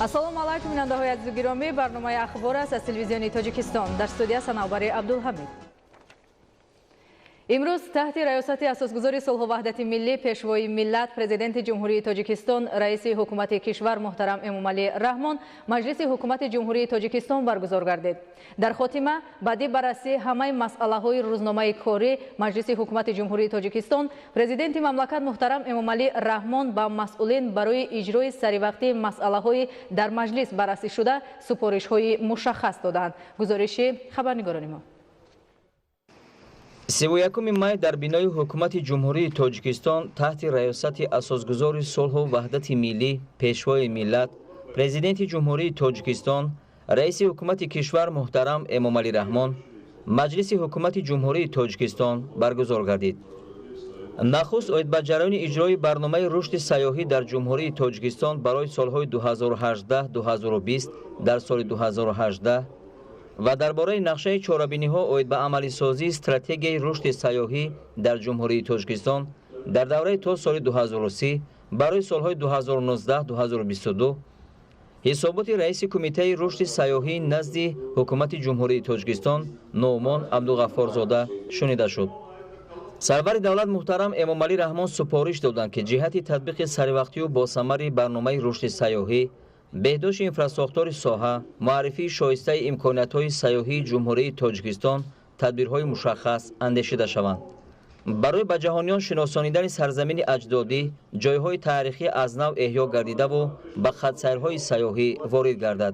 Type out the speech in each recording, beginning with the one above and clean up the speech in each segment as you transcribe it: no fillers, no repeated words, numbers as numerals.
ассалому алайкум бинандаҳои азизу гиромӣ, барномаи ахбор аст аз телевизиони тоҷикистон. Дар студия санавбари Абдулҳамид. имрӯз таҳти раёсати асосгузори сулҳу ваҳдати миллӣ, пешвои миллат, президенти ҷумҳурии Тоҷикистон, раиси ҳукумати кишвар муҳтарам Эмомалӣ Раҳмон маҷлиси ҳукумати ҷумҳурии Тоҷикистон баргузор гардид. Дар хотима баъди баррасии ҳамаи масъалаҳои рӯзномаи корӣ маҷлиси ҳукумати ҷумҳурии Тоҷикистон, президенти мамлакат муҳтарам Эмомалӣ Раҳмон ба масъулин барои иҷрои саривақтии масъалаҳои дар маҷлис баррасӣ шуда супоришҳои мушаххас доданд. гузориши хабарнигорони мо. 31 май дар бинои ҳукумати ҷумҳурии Тоҷикистон таҳти раёсати асосгузори сулҳу ваҳдати миллӣ, пешвои миллат, президенти ҷумҳурии Тоҷикистон, раиси ҳукумати кишвар муҳтарам Эмомалӣ Раҳмон маҷлиси ҳукумати ҷумҳурии Тоҷикистон баргузор гардид. нахуст оид ба ҷараёни иҷрои барномаи рушди сайёҳӣ дар ҷумҳурии Тоҷикистон барои солҳои 2018-2020 дар соли 2018 ва дар бораи нақшаи чорабиниҳо оид ба амалисозии стратегияи рушди сайёҳӣ дар ҷумҳурии Тоҷикистон дар давраи то соли 2030 барои солҳои 2019-2022 ҳисоботи раиси кумитаи рушди сайёҳӣ назди ҳукумати ҷумҳурии Тоҷикистон Ноумон Абдуғаффорзода шунида шуд. сарвари давлат муҳтарам Эмомалӣ Раҳмон супориш доданд ки ҷиҳати татбиқи саривақтию босамари барномаи рушди сайёҳӣ, беҳдошти инфраструктури соҳа, муаррифии шоистаи имкониятҳои сайёҳии ҷумҳурии Тоҷикистон тадбирҳои мушаххас андешида шаванд. барои ба ҷаҳониён шиносонидани сарзамини аҷдодӣ, ҷойҳои таърихӣ аз нав эҳё гардидаву ба хатсайрҳои сайёҳӣ ворид гардад.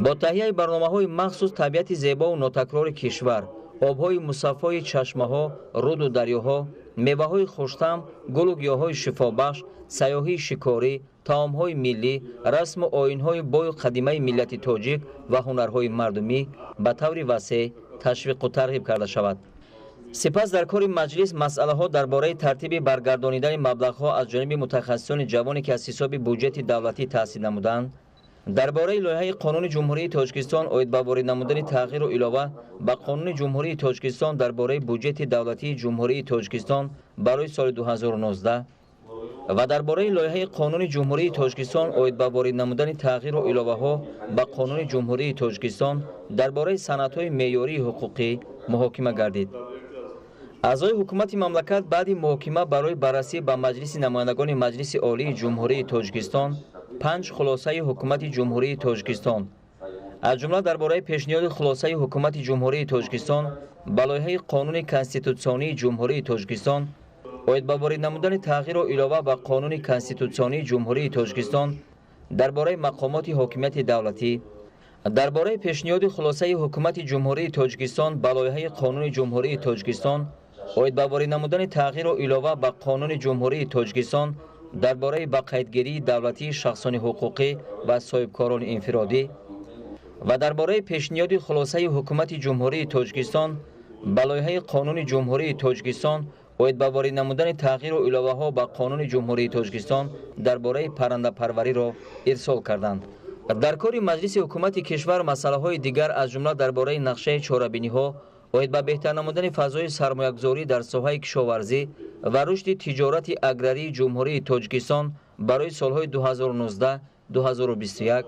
бо таҳияи барномаҳои махсус табиати зебову нотакрори кишвар, обҳои мусаффои чашмаҳо, руду дарёҳо, меваҳои хуштам, гулу гиёҳҳои шифобахш, сайёҳии шикорӣ, таомҳои миллӣ, расму оинҳои бою қадимаи миллати тоҷик ва ҳунарҳои мардумӣ ба таври васеъ ташвиқу тарғиб карда шавад. сипас дар кори маҷлис масъалаҳо дар бораи тартиби баргардонидани маблағҳо аз ҷониби мутахассисони ҷавоне ки аз ҳисоби буҷети давлатӣ таъсис намуданд, дар бораи лоиҳаи қонуни ҷумҳурии Тоҷикистон оид ба ворид намудани тағйиру илова ба қонуни ҷумҳурии Тоҷикистон дар бораи буҷети давлатии ҷумҳурии Тоҷикистон барои соли 2019 ва дар бораи лоиҳаи қонуни ҷумҳурии Тоҷикистон оид ба ворид намудани тағйиру иловаҳо ба қонуни ҷумҳурии Тоҷикистон дар бораи санадҳои меъёрии ҳуқуқӣ муҳокима гардид. аъзои ҳукумати мамлакат баъди муҳокима барои баррасӣ ба маҷлиси намояндагони маҷлиси олии ҷумҳурии Тоҷикистон 5 хулосаи ҳукумати ҷумҳурии Тоҷикистон, аз ҷумла дар бораи пешниҳоди хулосаи ҳукумати ҷумҳурии Тоҷикистон ба лоиҳаи қонуни конститутсионии ҷумҳурии Тоҷикистон оид ба ворид намудани тағйиру илова ба қонуни конститутсионии ҷумҳурии Тоҷикистон дар бораи мақомоти ҳокимияти давлатӣ, дар бораи пешниҳоди хулосаи ҳукумати ҷумҳурии Тоҷикистон ба лоиҳаи қонуни ҷумҳурии Тоҷикистон оид ба ворид намудани тағйиру илова ба қонуни ҷумҳурии Тоҷикистон дар бораи ба қайдгирии давлатии шахсони ҳуқуқӣ ва соҳибкорони инфиродӣ ва дар бораи пешниҳоди хулосаи ҳукумати ҷумҳурии Тоҷикистон ба лоиҳаи қонуни ҷумҳурии Тоҷикистон оид ба ворид намудани тағйиру иловаҳо ба қонуни ҷумҳурии Тоҷикистон дар бораи паррандапарвариро ирсол карданд. дар кори маҷлиси ҳукумати кишвар масъалаҳои дигар аз ҷумла дар бораи нақшаи чорабиниҳо оид ба беҳтар намудани фазои сармоягузорӣ дар соҳаи кишоварзӣ ва рушди тиҷорати аграрии ҷумҳурии Тоҷикистон барои солҳои 2019-2021,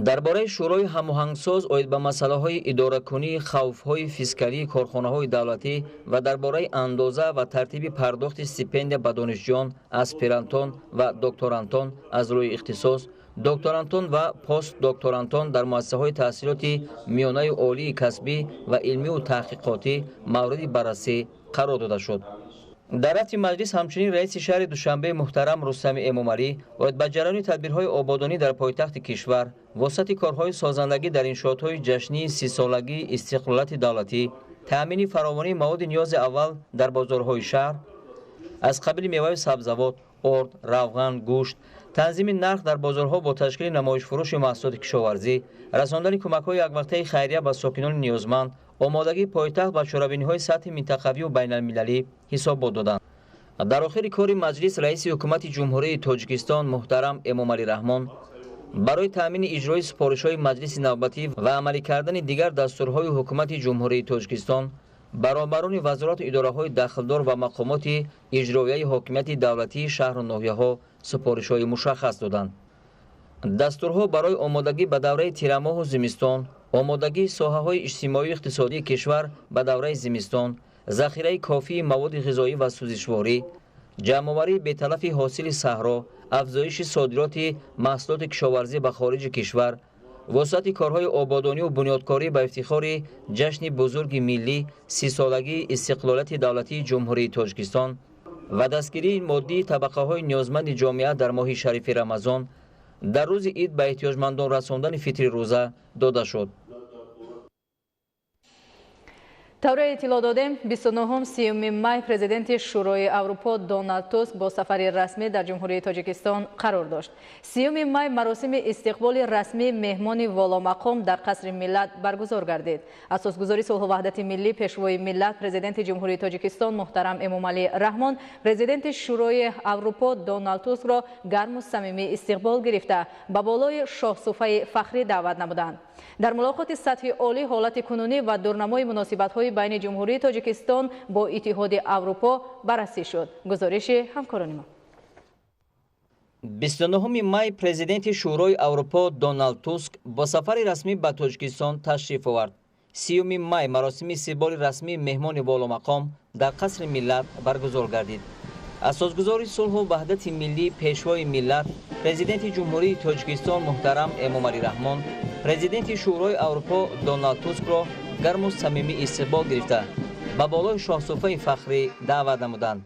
дар бораи шӯрои ҳамоҳангсоз оид ба масъалаҳои идоракунии хавфҳои фискалии корхонаҳои давлатӣ ва дар бораи андоза ва тартиби пардохти стипендия ба донишҷӯён, аспирантон ва докторантон аз рӯи ихтисос, докторантон ва постдокторантон дар муассисаҳои таҳсилоти миёнаи олии касбӣ ва илмиву таҳқиқотӣ мавриди баррасӣ қарор дода шуд. дар рафти маҷлис ҳамчунин раиси шаҳри Душанбе муҳтарам Рустами Эмомалӣ оид ба ҷараёни тадбирҳои ободонӣ дар пойтахти кишвар воситати корҳои созандагӣ дар иншоотҳои ҷашнии 30-солагии истиқлолияти давлатӣ, таъмини фаровонии маводи ниёзи аввал дар бозорҳои шаҳр аз қабили меваи сабзавот, орд, равған, гӯшт, танзими нарх дар бозорҳо бо ташкили намоишфурӯши маҳсулоти кишоварзӣ, расондани кӯмакҳои яквақтаи хайрия ба сокинони ниёзманд, омодагии пойтахт ба чорабиниҳои сатҳи минтақавию байналмилалӣ ҳисобот доданд. дар охири кори маҷлис раиси ҳукумати ҷумҳурии Тоҷикистон муҳтарам Эмомалӣ Раҳмон барои таъмини иҷрои супоришҳои маҷлиси навбатӣ ва амалӣ кардани дигар дастурҳои ҳукумати ҷумҳурии Тоҷикистон ба роҳбарони вазорату идораҳои дахлдор ва мақомоти иҷроияи ҳокимияти давлатии шаҳру ноҳияҳо супоришҳои мушаххас доданд. дастурҳо барои омодагӣ ба давраи тирамоҳу зимистон, омодагии соҳаҳои иҷтимоию иқтисодии кишвар ба давраи зимистон, захираи кофии маводи ғизоӣ ва сӯзишворӣ, ҷамъоварии беталафи ҳосили саҳро, афзоиши содироти маҳсулоти кишоварзӣ ба хориҷи кишвар, вусъати корҳои ободониву бунёдкорӣ ба ифтихори ҷашни бузурги миллӣ 30-солагии истиқлолияти давлатии Ҷумҳурии Тоҷикистон ва дастгирии моддии табақаҳои ниёзманди ҷомеа дар моҳи шарифи Рамазон дар рӯзи ид ба эҳтиёҷмандон расондани фитри рӯза дода шуд. тавре иттилоъ додем 29-30 май президенти шӯрои Аврупо Доналд Туск бо сафари расмӣ дар Ҷумҳурии Тоҷикистон қарор дошт. 30 май маросими истиқболи расмии меҳмони воломақом дар қасри миллат баргузор гардид. асосгузори сулҳу ваҳдати миллӣ пешвои миллат президенти Ҷумҳурии Тоҷикистон муҳтарам Эмомалӣ Раҳмон президенти шӯрои Аврупо Доналд Тускро гарму самимӣ истиқбол гирифта ба болои шоҳсуфаи фахрӣ даъват намуданд. дар мулоқоти сатҳи олӣ ҳолати кунунӣ ва дурнамои муносибатҳои байни Ҷумҳурии Тоҷикистон бо Иттиҳоди Аврупо баррасӣ шуд. гузориши ҳамкорони мо. 29 май президенти шӯрои Аврупо Доналд Туск бо сафари расмӣ ба Тоҷикистон ташриф овард. 30 май маросими истиқболи расмии меҳмони воломақом дар қасри миллат баргузор гардид. асосгузори сулҳу ваҳдати миллӣ пешвои миллат президенти Ҷумҳурии Тоҷикистон муҳтарам Эмомалӣ Раҳмон президенти шӯрои Аврупо Доналд Тускро гарму самимӣ истиқбол гирифта ба болои шоҳсуфаи фахрӣ даъват намуданд.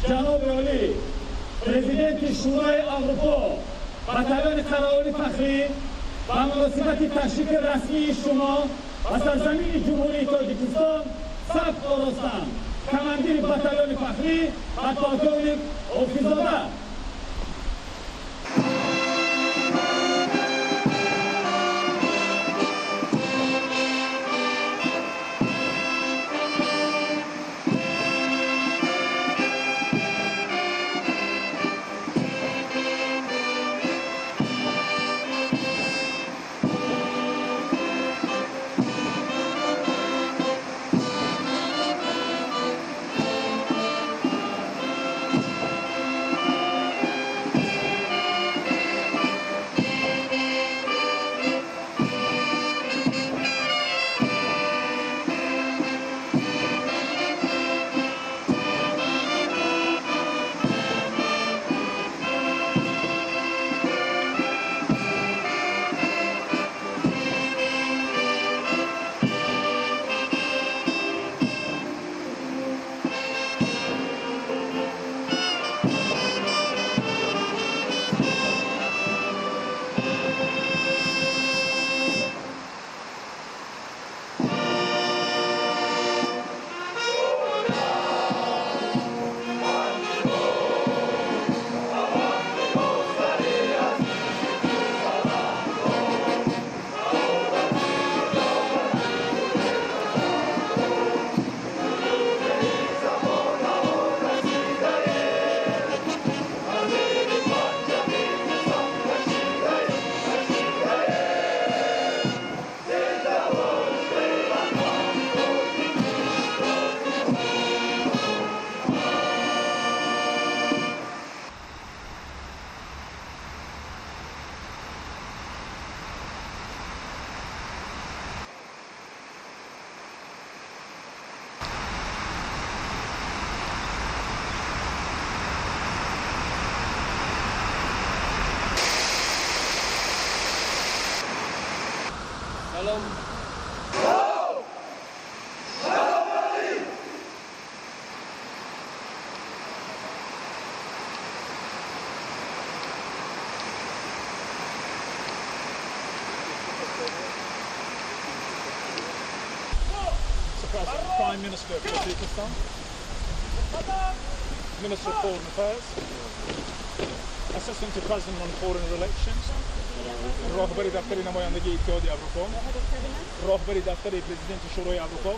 جناب عالی پرزیدنت شورای اروپا بطلان قراول فخری و مناسبت تشریف رسمی شما و سرزمین جمهوری تاجیکستان صف آراستند. کماندیر بطلان فخری و پالکونیک اوفیزاده Prime Minister of Tajikistan, Minister of Foreign Affairs, Assistant to President on Foreign Relations, راهبری دفتر نمایندگی اتحادیه اروپا، راهبری دفتر پرزیدنت شورای اروپا.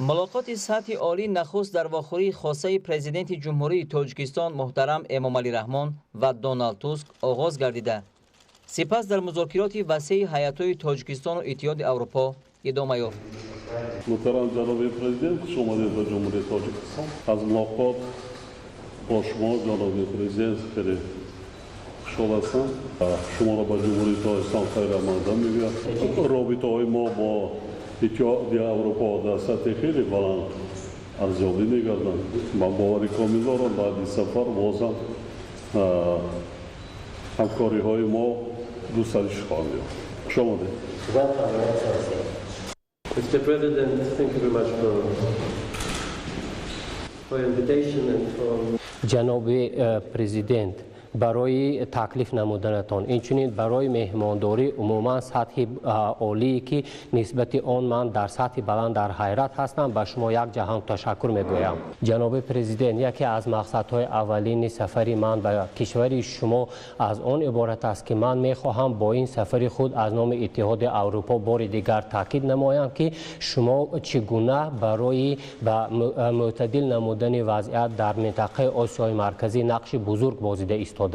ملاقات سطح عالی نخست در واخوری خاصه پرزیدنت جمهوری تاجیکستان محترم امامعلی رحمان و دونالد توسک آغاز گردیده. سپس در مذاکرات وسیع هیئت‌های تاجیکستان و اتحاد اروپا ادامه یافت. محترم جناب پرزیدنت، خوش آمدید به جمهوری تاجیکستان. از ملاقات با شما جناب پرزیدنت خیلی خوشحال هستم. شما را به جمهوری تاجیکستان خیلی مقدم میگویم. رابطه‌های ما با اتحاد اروپا در سطح خیلی بلند ارزیابی می‌گردند. من باوری کامل دارم بعد سفر بازم همکاری‌های ما گسترش خواهد یافت. خوش آمدید. Mr. President, thank you very much for your invitation and for... جناب پرزیدنت، برای تکلیف نمودنتان اینچنین برای مهمانداری عموما سطح عالی که نسبت آن من در سطح بلند در حیرت هستم به شما یک جهان تشکر میگویم. جناب پرزیدنت، یکی از مقصدهای اولین سفری من به کشور شما از آن عبارت است که من میخواهم با این سفر خود از نام اتحاد اروپا بار دیگر تاکید نمایم که شما چگونه برای معتدل نمودن وضعیت در منطقه آسیای مرکزی نقش بزرگ بازیده ایستاده.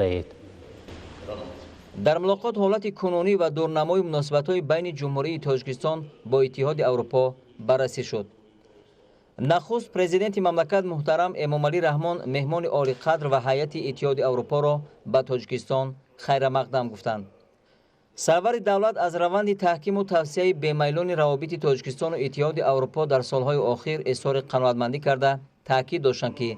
در ملاقات حالت کنونی و دورنمای مناسبت‌های بین جمهوری تاجیکستان با اتحاد اروپا بررسی شد. نخست پرزیدنت مملکت محترم امامعلی رحمان مهمان عالی قدر و هیئت اتحاد اروپا را به تاجیکستان خیر مقدم گفتند. سرور دولت از روند تحکیم و توسعه بی‌میلان روابط تاجیکستان و اتحاد اروپا در سالهای اخیر اظهار قناعتمندی کرده تاکید داشتند که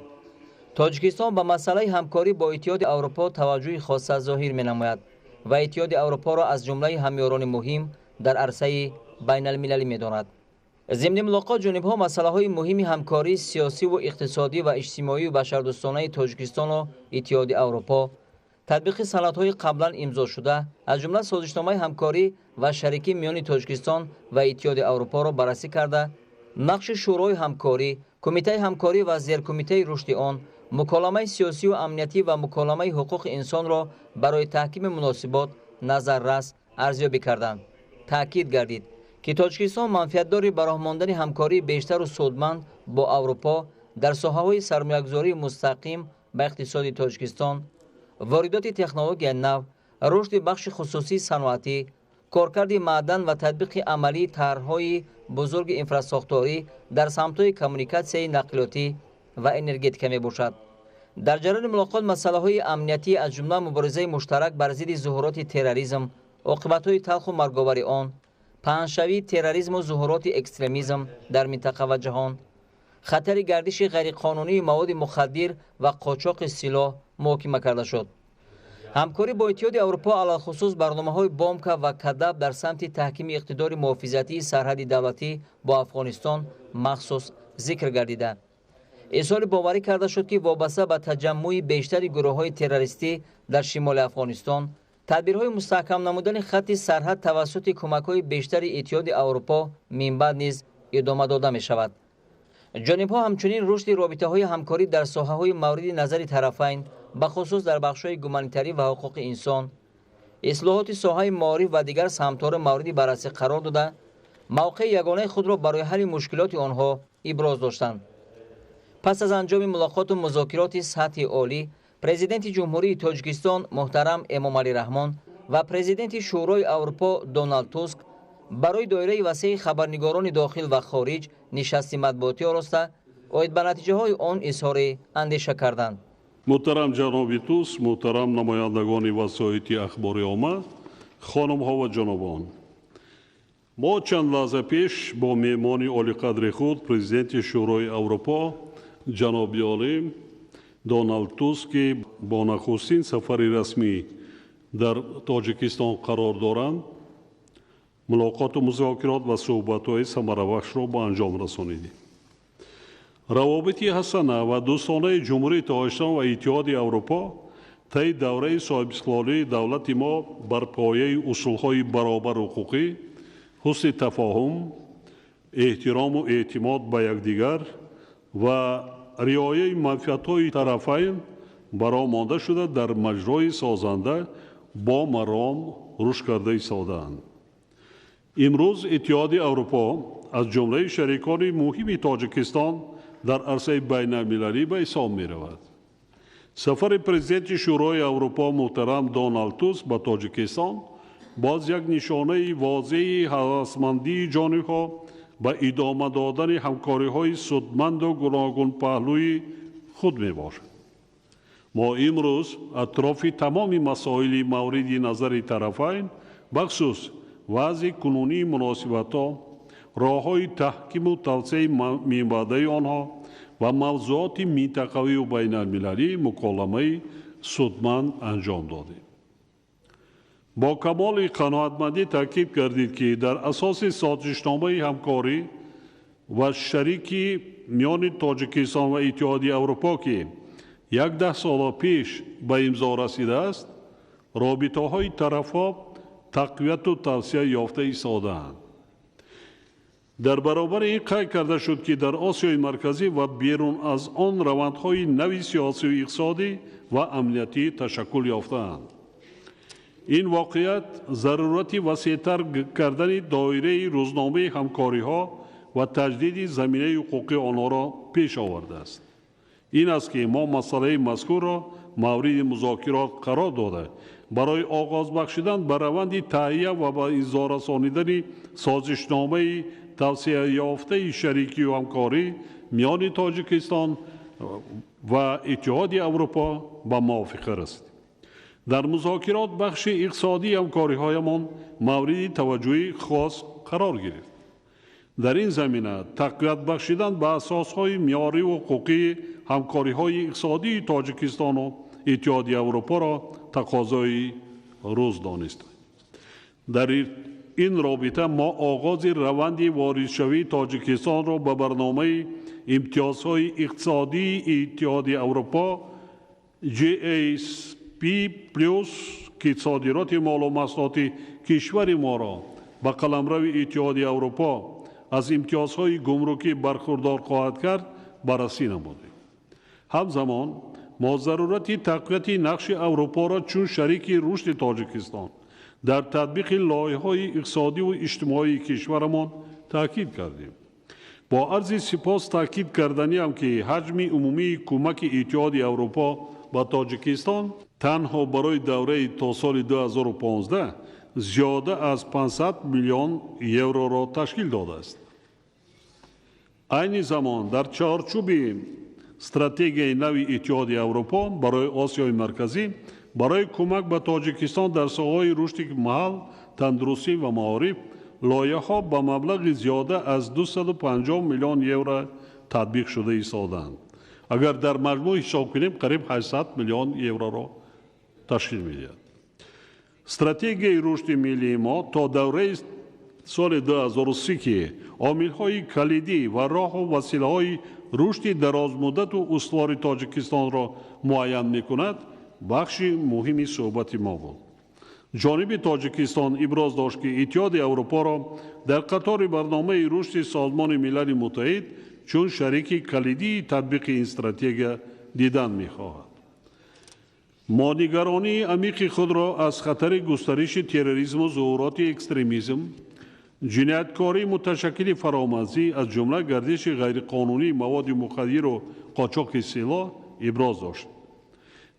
تاجیکستان به مسئله همکاری با اتحاد اروپا توجه خاص ظاهر می‌نماید و اتحاد اروپا را از جمله همیاران مهم در عرصه بین المللی می‌داند. ضمن ملاقات جانب‌ها مسائل مهم همکاری سیاسی و اقتصادی و اجتماعی و بشردوستانه تاجیکستان و اتحاد اروپا، تطبیق سندهای قبلا امضا شده از جمله سازشنامه همکاری و شریکی میان تاجیکستان و اتحاد اروپا را بررسی کرده، نقش شورای همکاری، کمیته همکاری و زیرکمیته رشد آن، مکالمه سیاسی و امنیتی و مکالمه حقوق انسان را برای تحکیم مناسبات نظررس ارزیابی کردند. تاکید گردید که تاجیکستان منفعت‌دار برای ماندن همکاری بیشتر و سودمند با اروپا در ساحه‌های سرمایه‌گذاری مستقیم به اقتصاد تاجیکستان، واردات تکنولوژی نو، رشد بخش خصوصی صنعتی، کارکرد معدن و تطبیق عملی طرح‌های بزرگ انفراستراکچوری در سمت‌های کمیونیکاسیون نقلیاتی و انرژتیک می باشد. در جریان ملاقات مسائل امنیتی از جمله مبارزه مشترک بر ضد ظهورات تروریسم، عاقبت‌های تلخ و مرگاور آن، پنهانشوی تروریسم و ظهورات اکستریمیسم در منطقه و جهان، خطر گردش غیرقانونی مواد مخدر و قاچاق سلاح محاکمه کرده شد. همکاری با اتحاد اروپا علی خصوص برنامه‌های بامکا و کدب در سمت تحکیم اقتدار محافظتی سرحد دولتی با افغانستان مخصوص ذکر گردیده. اظهار باوری کرده شد که وابسته به تجمع بیشتر گروه‌های تروریستی در شمال افغانستان، تدبیرهای مستحکم نمودن خط سرحد توسط کمک‌های بیشتر اتحاد اروپا من بعد نیز ادامه داده می‌شود. جانب‌ها همچنین رشد رابطه‌های همکاری در ساحه‌های مورد نظر طرفین، به خصوص در بخش‌های گومانیتری و حقوق انسان، اصلاحات ساحه معارف و دیگر سمت‌ها مورد بررسی قرار داده، موقع یگانه خود را برای حل مشکلات آنها ابراز داشتند. پس از انجام ملاقات و مذاکرات سطح عالی، پرزیدنت جمهوری تاجیکستان محترم امامعلی رحمان و پرزیدنت شورای اروپا دونالد توسک برای دایره وسیع خبرنگاران داخل و خارج نشست مطبوعاتی آراسته اوید به نتیجه های آن اظهار اندیشه کردند. محترم جناب توسک، محترم نمایندگان وسایط اخباری عامه، خانم ها و جنابان، ما چند لحظه پیش با مهمان عالی قدر خود پرزیدنت شورای اروپا جناب عالی دونالد توسک با نخستین سفر رسمی در تاجیکستان قرار دارند ملاقات و مذاکرات و صحبت‌های ثمره‌بخش را به انجام رسانیدیم. روابط حسنه و دوستانه جمهوری تاجیکستان و اتحاد اروپا طی دوره صاحب‌استقلالی دولت ما بر پایه اصول‌های برابر حقوقی، حسن تفاهم، احترام و اعتماد به یکدیگر و رعایت منفعت‌های طرفین برآمده شده در مجرای سازنده با مرام رشد کرده ایستاده‌اند. امروز اتحاد اروپا از جمله شریکان مهم تاجیکستان در عرصه بین المللی به حساب می رود. سفر پرزیدنت شورای اروپا محترم دونالد توسک به تاجیکستان باز یک نشانه واضح هوسمندی جانبها به ادامه دادن همکاری‌های سودمند و گوناگون پهلوی خود میباشد. ما امروز اطراف تمام مسائل مورد نظر طرفین بخصوص وضع کنونی مناسبت‌ها، راه‌های تحکیم و توسعه منبعه آنها و موضوعات منطقوی و بین المللی مکالمه سودمند انجام دادیم. با کمال قناعتمندی تاکید کردید که در اساس سازشنامه همکاری و شریکی میان تاجیکستان و اتحادیه اروپا که 11 سال پیش به امضا رسیده است، رابطه‌های طرف‌ها تقویت و توسعه یافته ایستاده‌اند. در برابر این قید کرده شد که در آسیای مرکزی و بیرون از آن روندهای نوی سیاسی و اقتصادی و امنیتی تشکل یافته‌اند. این واقعیت ضرورت وسیع‌تر کردن دایره روزنامه همکاری‌ها و تجدید زمینه حقوقی آنها را پیش آورده است. این است که ما مسئله مذکور را مورد مذاکرات قرار داده برای آغاز بخشیدن به روند تهیه و به امضا رسانیدن سازشنامه توسعه یافته شریکی و همکاری میان تاجیکستان و اتحاد اروپا به موافقه رسید. در مذاکرات بخش اقتصادی همکاری‌هایمان مورد توجه خاص قرار گرفت. در این زمینه تقویت بخشیدن به اساس‌های معیاری و حقوقی همکاری‌های اقتصادی تاجیکستان و اتحاد اروپا را تقاضای روز دانستیم. در این رابطه ما آغاز روند واردشوی تاجیکستان را به برنامه امتیازهای اقتصادی اتحاد اروپا GSP+ که صادرات مال و محصولات کشور ما را به قلمرو اتحاد اروپا از امتیازهای گمرکی برخوردار خواهد کرد بررسی نمودیم. همزمان ما ضرورت تقویت نقش اروپا را چون شریک رشد تاجیکستان در تطبیق لایحه‌های اقتصادی و اجتماعی کشورمان تاکید کردیم. با عرض سپاس تاکید کردنی هم که حجم عمومی کمک اتحاد اروپا به تاجیکستان تنها برای دوره تا سال 2015 زیاده از 500 میلیون یورو را تشکیل داده است. این زمان در چارچوب استراتژی نوی اتحاد اروپا برای آسیای مرکزی برای کمک به تاجیکستان در ساحه‌های رشد محل، تندرستی و معارف لایحه‌ها به مبلغ زیاده از 250 میلیون یورو تطبیق شده ایستادند. اگر در مجموع حساب کنیم قریب 800 میلیون یورو را تشکیل می‌دهد. استراتژی رشد ملی ما تا دوره سال 2030 که عامل‌های کلیدی و راه و وسیله‌های رشد درازمدت و استوار تاجیکستان را معین می‌کند، بخش مهمی صحبت ما بود. جانب تاجیکستان ابراز داشت که اتحاد اروپا را در قطار برنامه رشد سازمان ملل متحد چون شریک کلیدی تطبیق این استراتژی دیدن می‌خواهد. ما نگرانی عمیق خود را از خطر گسترش تروریسم و ظهورات اکستریمیسم، جنایتکاری متشکل فرامرزی از جمله گردش غیرقانونی مواد مخدر و قاچاق سلاح ابراز داشت.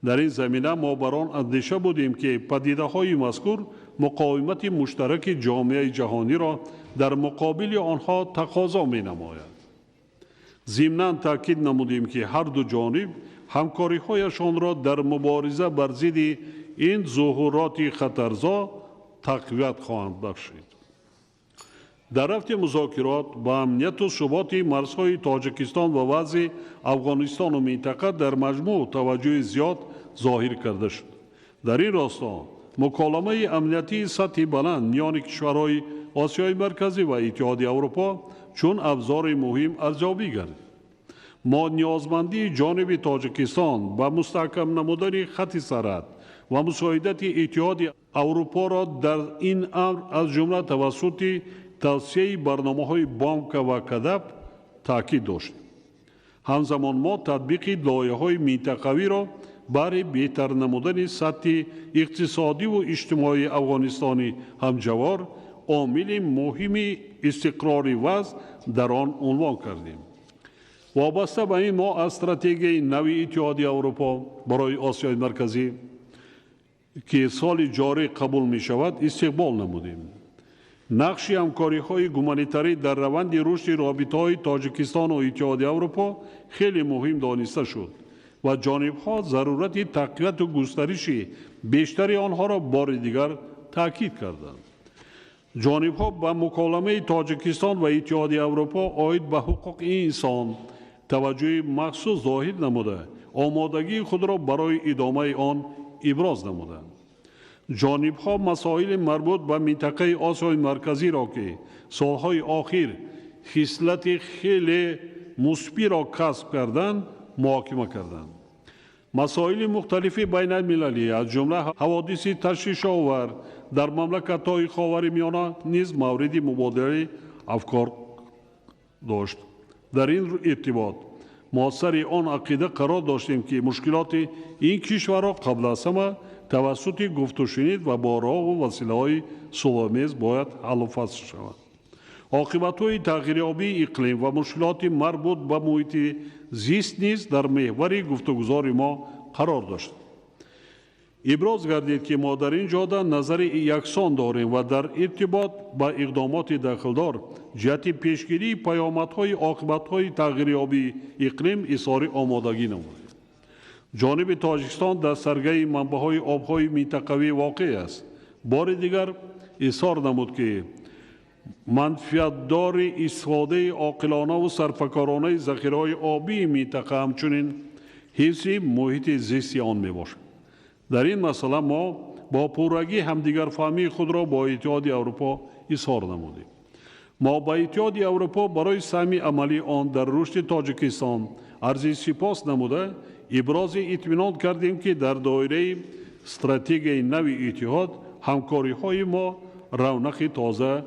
در این زمینه ما بر آن اندیشه بودیم که پدیده‌های مذکور مقاومت مشترک جامعه جهانی را در مقابل آنها تقاضا می‌نماید. ضمناً تاکید نمودیم که هر دو جانب همکاری‌هایشان را در مبارزه بر ضد این ظهورات خطرزا تقویت خواهند بخشید. در رفت مذاکرات با امنیت و ثبات مرزهای تاجیکستان و وضع افغانستان و منطقه در مجموع توجه زیاد ظاهر کرده شد. در این راستا مکالمه امنیتی سطح بلند میان کشورهای آسیای مرکزی و اتحاد اروپا چون ابزار مهم ارزیابی گردید. ما نیازمندی جانب تاجیکستان با مستحکم نمودن خط سرحد و مساعدت اتحاد اروپا را در این امر از جمله توسط توسعه برنامه‌های بانک و کدب تاکید داشتیم. همزمان ما تطبیق لایحه‌های منطقوی را برای بهتر نمودن سطح اقتصادی و اجتماعی افغانستانی همجوار عامل مهمی استقراری وضع در آن عنوان کردیم. وابسته به این ما از استراتژی نوی اتحادیه اروپا برای آسیای مرکزی که سال جاری قبول می شود استقبال نمودیم. نقش همکاری های گومانیتری در روند رشد رابطه های تاجیکستان و اتحادیه اروپا خیلی مهم دانسته شد و جانب ها ضرورت تقویت و گسترش بیشتری آنها را بار دیگر تاکید کردند. جانب ها به مکالمه تاجیکستان و اتحادیه اروپا عاید به حقوق انسان توجه مخصوص ظاهر نموده آمادگی خود را برای ادامه آن ابراز نمودند. جانب ها مسائل مربوط به منطقه آسیای مرکزی را که سالهای آخر خصلت خیلی مثبت را کسب کردند محاکمه کردند. مسائل مختلف بین المللی از جمله حوادث تشویش آور در مملکت های خاورمیانه نیز مورد مبادله افکار داشت. در این ارتباط ما سر آن عقیده قرار داشتیم که مشکلات این کشورها قبل از همه توسط گفت و شنید و با راه و وسیله‌های صلح‌آمیز باید حل و فصل شود. عاقبت‌های تغییریابی اقلیم و مشکلات مربوط به محیط زیست نیز در محور گفتگوزار ما قرار داشت. ابراز گردید که ما در این جهت نظر یکسان داریم و در ارتباط با اقدامات داخلدار جهت پیشگیری پیامدهای عاقبت‌های تغییریابی اقلیم اظهار آمادگی نمودیم. جانب تاجیکستان در سرگه منبع‌های آب‌های منطقوی واقع است. بار دیگر اظهار نمود که منفعت‌دار استفاده عاقلانه و سرفکارانه ذخیره‌های آبی منطقه همچنین حفظ محیط زیستی آن میباشد. در این مسئله ما با پورگی همدیگر فهمی خود را با اتحادیه اروپا اظهار نمودیم. ما با اتحادیه اروپا برای سهم عملی آن در رشد تاجیکستان عرض سپاس نموده ابراز اطمینان کردیم که در دایره استراتژی نوی اتحاد همکاری های ما رونق تازه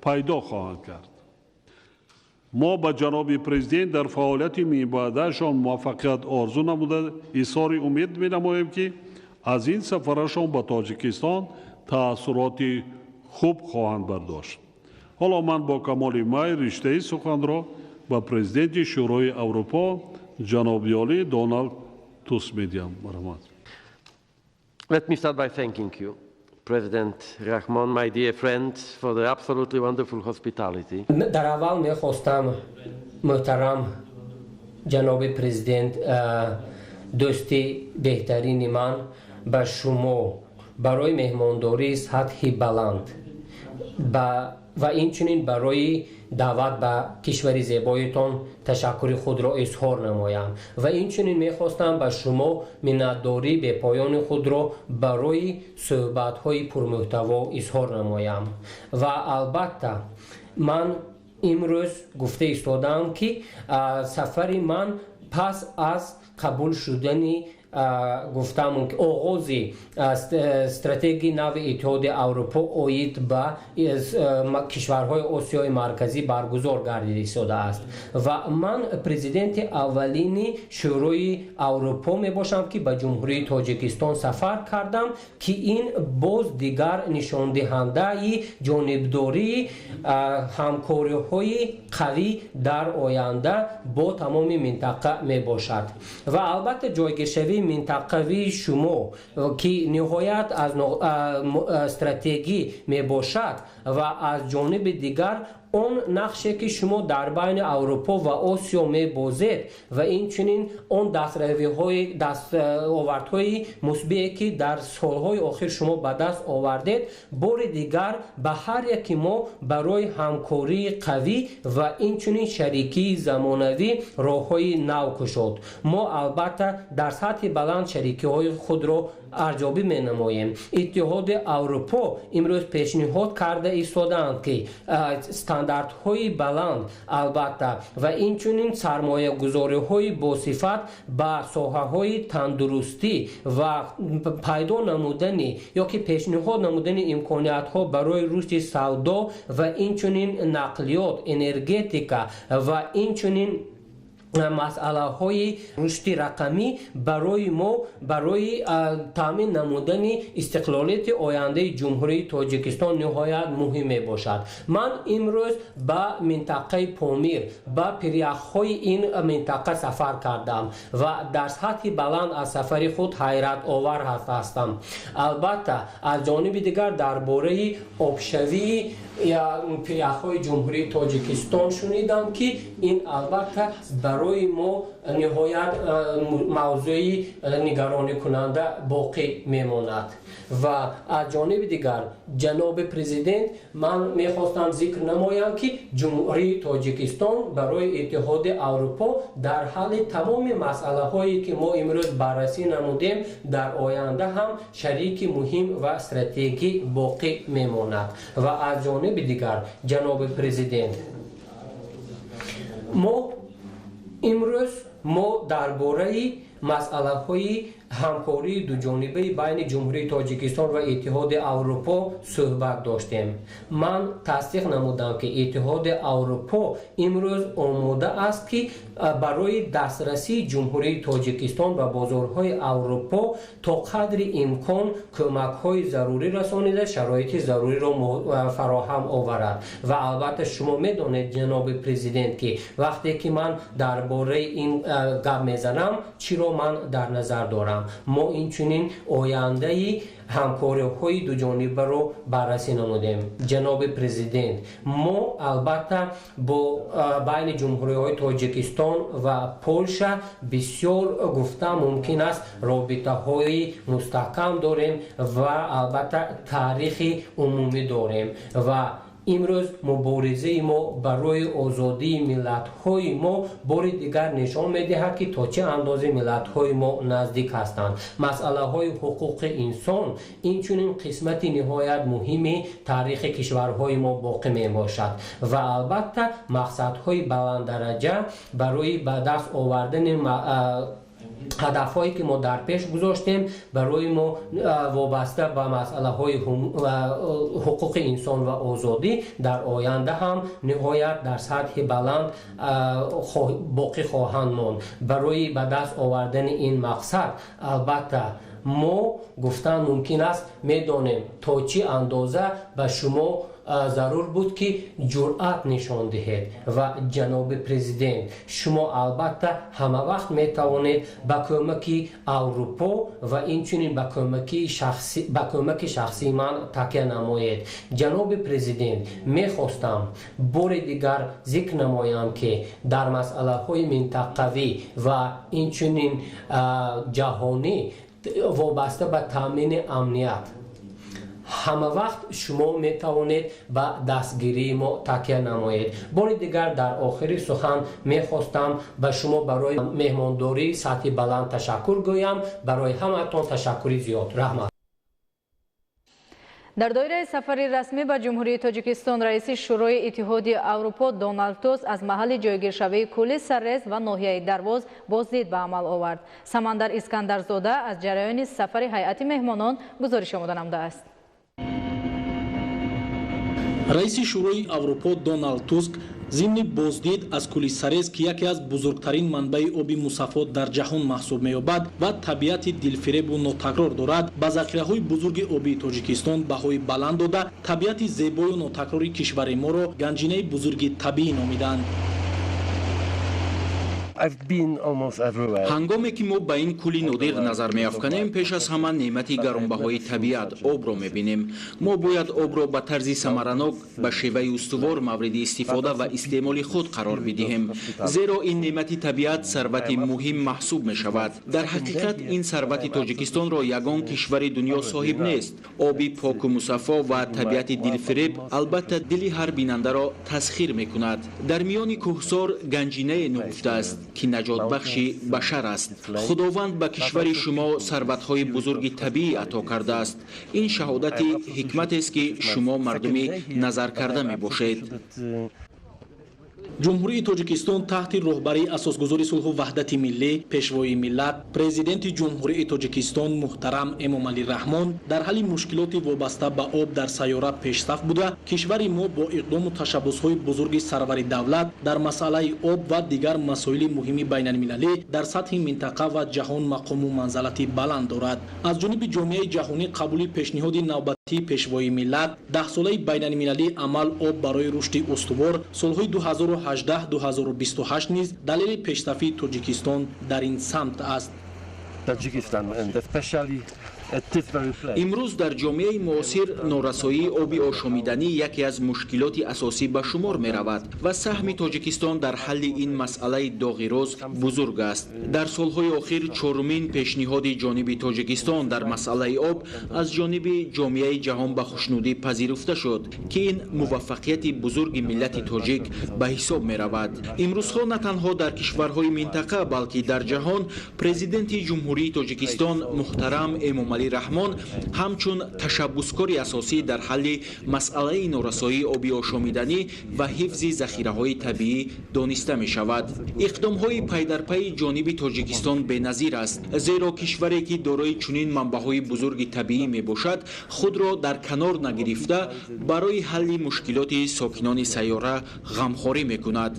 پیدا خواهند کرد. ما به جناب پرزیدنت در فعالیت میانبردشان موفقیت آرزو نموده اظهار امید می نماییم که از این سفرشان به تاجیکستان تأثیرات خوب خواهند برداشت. حالا من با کمال میل رشته سخن را به پرزیدنت شورای اروپا جناب عالی دونالد توسک میدهم. Let me start by thanking you, President Rahmon, my dear friend, for the absolutely wonderful hospitality. در اول میخواستم محترم جناب پرزیدنت دوستی بهترین من به شما برای مهمانداری سطحی بلند و اینچنین برای دعوت به کشور زیبایتان تشکر خود را اظهار نمایم و اینچنین میخواستم به شما منتداری به پایان خود را برای صحبت‌های پرمحتوا اظهار نمایم و البته من امروز گفته ایستادم که سفر من پس از قبول شدنی گفتم که آغاز استراتژی نو اتحاد اروپا عاید به کشورهای آسیای مرکزی برگزار گردیده ایستاده است و من پرزیدنت اولین شورای اروپا می باشم که به جمهوری تاجیکستان سفر کردم که این باز دیگر نشان دهنده جانبداری همکاری های قوی در آینده با تمام منطقه می باشد و البته جایگزینی منطقوی شما که نهایت از استراتژی می باشد و از جانب دیگر اون نقشی که شما در بین اروپا و آسیا می بازید و اینچنین اون دستاوردهای مثبتی که در سالهای آخر شما به دست آوردید بار دیگر به هر یکی ما برای همکاری قوی و اینچنین شریکی زمانوی راههای نو کشید. ما البته در سطح بلند شریکی های خود را ارزیابی می نماییم. اتحاد اروپا امروز پیشنهاد کرده ایستادند که استانداردهای بلند البته و اینچنین سرمایه گذاری های با صفت به ساحه های تندرستی و پیدا نمودنی یا که پیشنهاد نمودن امکانیت ها برای رشد سودا و اینچنین نقلیات، انرژتیکا و اینچنین مسئله‌های رشد رقمی برای ما برای تامین نمودن استقلالیت آینده جمهوری تاجیکستان نهایت مهم می باشد. من امروز به منطقه پامیر به پیریخ‌های این منطقه سفر کردم و در سطح بلند از سفر خود حیرت آور هستم. البته از جانب دیگر درباره آبشوی یا پیریخ‌های جمهوری تاجیکستان شنیدم که این البته برای ما نهایت موضوعی نگرانی کننده باقی میماند. و از جانب دیگر جناب پرزیدنت من میخواستم ذکر نمایم که جمهوری تاجیکستان برای اتحاد اروپا در حل تمام مسئله هایی که ما امروز بررسی نمودیم در آینده هم شریک مهم و استراتژیکی باقی میماند. و از جانب دیگر جناب پرزیدنت امروز ما درباره مسئله های همکاری دو جانبه بین جمهوری تاجیکستان و اتحاد اروپا صحبت داشتیم. من تصدیق نمودم که اتحاد اروپا امروز آماده است که برای دسترسی جمهوری تاجیکستان به بازارهای اروپا تا قدر امکان کمک‌های ضروری رسانیده شرایط ضروری را فراهم آورد. و البته شما می‌دانید جناب پرزیدنت که وقتی که من درباره این گپ میزنم چی را من در نظر دارم. ما اینچنین آینده همکاری‌های دو جانبه رو بررسی نمودیم. جناب پرزیدنت ما البته با بین جمهوری‌های تاجیکستان و پولش بسیار گفته ممکن است رابطه‌های مستحکم داریم و البته تاریخی عمومی داریم و امروز مبارزه ما برای آزادی ملت‌های ما بار دیگر نشان می‌دهد که تا چه اندازه ملت‌های ما نزدیک هستند. مسئله‌های حقوق انسان اینچنین قسمت نهایت مهمی تاریخ کشورهای ما باقی میباشد و البته مقصدهای بلند درجه برای به دست آوردن هدفهایی که ما در پیش گذاشتیم برای ما وابسته به مسئله های حقوق انسان و آزادی در آینده هم نهایت در سطح بلند باقی خواهند ماند. برای به دست آوردن این مقصد البته ما گفتن ممکن است میدانیم تا چه اندازه به شما ضرور بود که جرأت نشان دهید و جناب پرزیدنت شما البته همه وقت می توانید با کمک اروپا و اینچنین با کمک شخصی من تکیه نمایید. جناب پرزیدنت می خواستم بار دیگر ذکر نمایم که در مسئله های منطقوی و اینچنین جهانی وابسته به تامین امنیت همه وقت شما می توانید به دستگیری ما تکیه نمایید. بار دیگر در آخر سخن می خواستم به شما برای مهمانداری سطح بلند تشکر گویم. برای همتون تشکری زیاد. رحمت. در دایره سفری رسمی به جمهوری تاجیکستان رئیس شورای اتحاد اروپا دونالد توسک از محل جایگیرشوی کولی سررس و ناحیه درواز بازدید به عمل آورد. سمندر اسکندرزاده از جریان سفر هیئت مهمانان گزارش آماده نموده است. رئیس شورای اروپا دونالد توسک ضمن بازدید از کولی سررس که یکی از بزرگترین منبع آبی مصفا در جهان محسوب می‌یابد و طبیعت دلفریب و ناتکرار دارد به ذخیره‌های بزرگ آبی تاجیکستان بهای بلند داده طبیعت زیبای و ناتکراری کشور ما را گنجینه بزرگ طبیعی نامیدند. هنگامی که ما به این کولی نادر نظر می‌افکنیم پیش از همه نعمت گرانبهای طبیعت آب را می‌بینیم. ما باید آب را به طرز ثمرناک به شیوه استوار مورد استفاده و استعمال خود قرار بدهیم زیرا این نعمت طبیعت ثروت مهم محسوب می‌شود. در حقیقت این ثروت تاجیکستان را یگان کشور دنیا صاحب نیست. آبی پاک و مصفا و طبیعت دلفریب البته دل هر بیننده را تسخیر می‌کند. در میان کوهسار گنجینه نهفته است که نجات بخش بشر است. خداوند به کشور شما ثروت‌های بزرگ طبیعی عطا کرده است. این شهادت حکمت است که شما مردمی نظر کرده می باشید. ҷумҳурии тоҷикистон таҳти роҳбарии асосгузори сулҳу ваҳдати миллӣ пешвои миллат президенти ҷумҳурии тоҷикистон муҳтарам эмомалӣ раҳмон дар ҳалли мушкилоти вобаста ба об дар сайёра пешсаф буда кишвари мо бо иқдому tashabbusҳои бузурги сарвари давлат дар масъалаи об ва дигар масоили муҳими байналмилалӣ дар сатҳи минтақа ва ҷаҳон мақому манзалати баланд дорад. Аз ҷониби ҷомеаи ҷаҳонӣ қабули пешниҳоди навбатии пешвои миллат даҳсолаи байналмилалии амал об барои рушди устувор солҳои 2018-2028 низ далели пешсафии Тоҷикистон дар ин самт аст. имрӯз дар ҷомеаи муосир норасоии оби ошомиданӣ яке аз мушкилоти асосӣ ба шумор меравад ва саҳми Тоҷикистон дар ҳалли ин масъалаи доғироз бузург аст. Дар солҳои охир чорумин пешниҳоди ҷониби Тоҷикистон дар масъалаи об аз ҷониби ҷомеаи ҷаҳон ба хушнудӣ пазируфта шуд ки ин муваффақияти бузурги миллати тоҷик ба ҳисоб меравад. Имрӯзҳо на танҳо дар кишварҳои минтақа балки дар ҷаҳон президенти ҷумҳурии Тоҷикистон муҳтарам Эмомалӣ раҳмон ҳамчун ташаббускори асосӣ дар ҳалли масъалаи норасоии оби ошомиданӣ ва ҳифзи захираҳои табиӣ дониста мешавад. иқдомҳои пайдарпайи ҷониби Тоҷикистон беназир аст, зеро кишваре ки дорои чунин манбаъҳои бузурги табиӣ мебошад худро дар канор нагирифта барои ҳалли мушкилоти сокинони сайёра ғамхорӣ мекунад.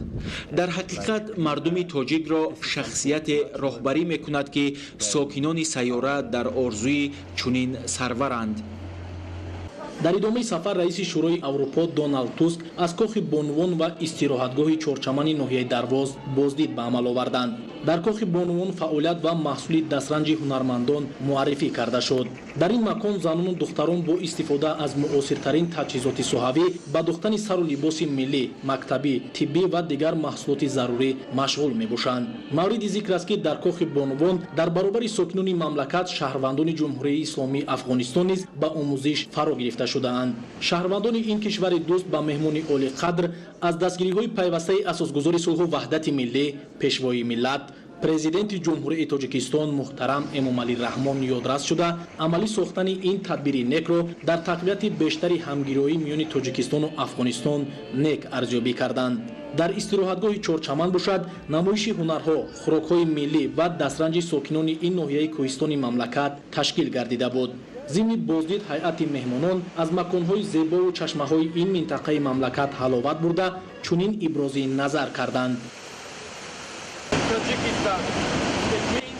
дар ҳақиқат мардуми тоҷикро шахсияте роҳбарӣ мекунад ки сокинони сайёра дар орзуи чунин сарваранд. дар идомаи сафар раиси шӯрои аврупо Доналд Туск аз кохи бонувон ва истироҳатгоҳи чорчамани ноҳияи Дарвоз боздид ба амал оварданд. дар кохи бонувон фаъолият ва маҳсули дастранҷи ҳунармандон муаррифӣ карда шуд. дар ин макон занону духтарон бо истифода аз муосиртарин таҷҳизоти соҳавӣ ба духтани сару либоси миллӣ, мактабӣ, тиббӣ ва дигар маҳсулоти зарурӣ машғул мебошанд. мавриди зикр аст ки дар кохи бонувон дар баробари сокинони мамлакат шаҳрвандони ҷумҳурии исломии Афғонистон низ ба омӯзиш фаро гирифта шудаанд. шаҳрвандони ин кишвари дӯст ба меҳмони олиқадр аз дастгириҳои пайвастаи асосгузори сулҳу ваҳдати миллӣ пешвои миллат президенти ҷумҳурии Тоҷикистон муҳтарам Эмомалӣ раҳмон ёдрас шуда амалӣ сохтани ин тадбири некро дар тақвияти бештари ҳамгироии миёни Тоҷикистону Афғонистон нек арзёбӣ карданд. дар истироҳатгоҳи чорчаман бошад намоиши ҳунарҳо, хӯрокҳои миллӣ ва дастранҷи сокинони ин ноҳияи кӯҳистони мамлакат ташкил гардида буд. зимни боздид ҳайати меҳмонон аз маконҳои зебову чашмаҳои ин минтақаи мамлакат ҳаловат бурда чунин ибрози назар карданд.